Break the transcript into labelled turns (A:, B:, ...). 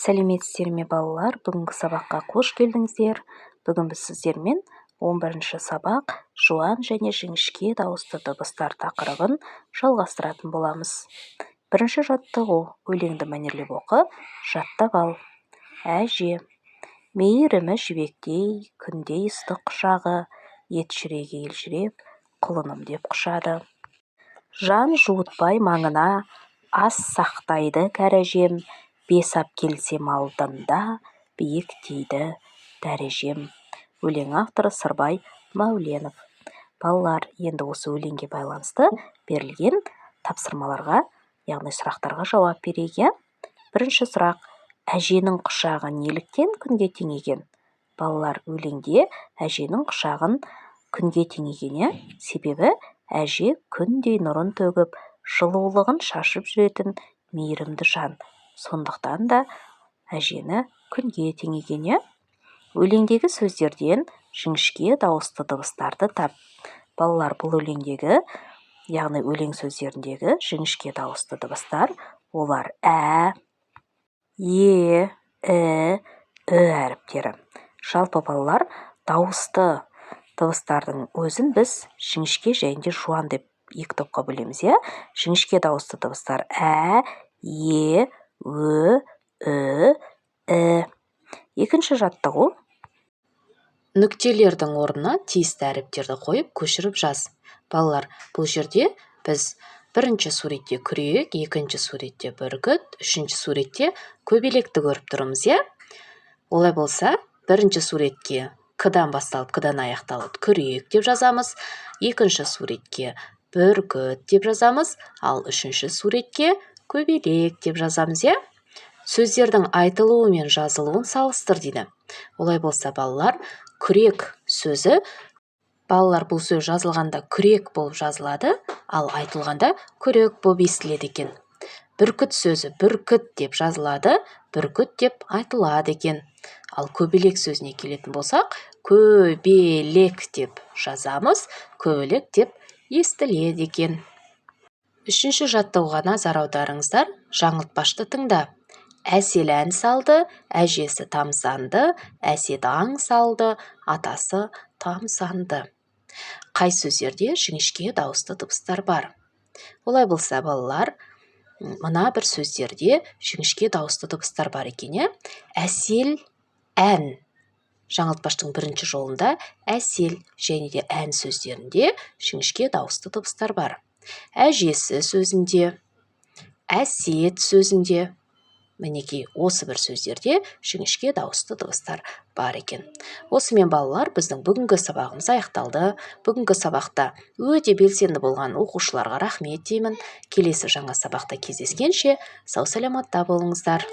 A: Сәлеметсіздер ме балалар? Бүгінгі сабаққа қош келдіңіздер. Бүгін біз сіздермен 11-ші сабақ жуан және жіңішке дауысты дыбыстар тақырыбын жалғастыратын боламыз. Бірінші жаттығу: өлеңді мәнерлеп оқы, жаттап ал. Әже. Мейірімі жібектей, күндей ыстық құшағы, ет жүрегі елжіреп, құлыным деп құшады. Жан жуытпай маңына, ас сақтайды кәрі-әжем, бес-ап келсем алдында, биік дейді дәрежем. Өлең авторы Сырбай Мәуленов. Балалар, енді осы өлеңге байланысты берілген тапсырмаларға, яғни сұрақтарға жауап берейік. Бірінші сұрақ: әженің құшағы неліктен күнге теңеген? Балалар, өлеңде әженің құшағын күнге теңеген, себебі әже күндей нұрын төгіп, жылулығын шашып жүретін мейірімді жан. Сондықтан да әжені күнге теңеген. Өлеңдегі сөздерден жіңішке дауысты дыбыстарды тап. Балалар, бұл өлеңдегі, яғни өлең сөздеріндегі жіңішке дауысты дыбыстар, олар ә, е, і, ү әріптері. Жалпы балалар, дауысты дыбыстардың өзін біз жіңішке және жуан деп екі топқа бөлеміз. Жіңішке дауысты дыбыстар ә, е, ү, і. Екінші жаттығу: нүктелердің орнына тиісті әріптерді қойып, көшіріп жаз. Балалар, бұл жерде біз бірінші суретте күрек, екінші суретте бүркіт, үшінші суретте көбелекті көріп тұрмыз. Олай болса, бірінші суретке к-дан басталып, к-дан аяқталып күрек деп жазамыз, екінші суретке бүркіт деп жазамыз, ал үшінші суретке көбелек деп жазамыз. Сөздердің айтылуы мен жазылуын салыстыр дейді. Олай болса, балалар, күрек сөзі, балалар, бұл сөз жазылғанда күрек болып жазылады, ал айтылғанда күрек болып естіледі екен. Бүркіт сөзі бүркіт деп жазылады, бүркіт деп айтылады екен. Ал көбелек сөзіне келетін болсақ, көбелек деп жазамыз, көбелек деп естіледі екен. Үшінші жаттығуға назар аударыңыздар. Жаңылтпашты тыңда. Әсел ән салды, әжесі тамсанды, әсет аң салды, атасы тамсанды. Қай сөздерде жіңішке дауысты дыбыстар бар? Олай болса, балалар, мына бір сөздерде жіңішке дауысты дыбыстар бар екен. Әсел ән. Жаңылтпаштың бірінші жолында әсел және де ән сөздерінде жіңішке дауысты дыбыстар бар. Әжесі сөзінде, әсет сөзінде, мінекей осы бір сөздерде жіңішке дауысты дыбыстар бар екен. Осымен балалар, біздің бүгінгі сабағымыз аяқталды. Бүгінгі сабақта өте белсенді болған оқушыларға рахмет деймін. Келесі жаңа сабақта кездескенше сау саламатта болыңыздар.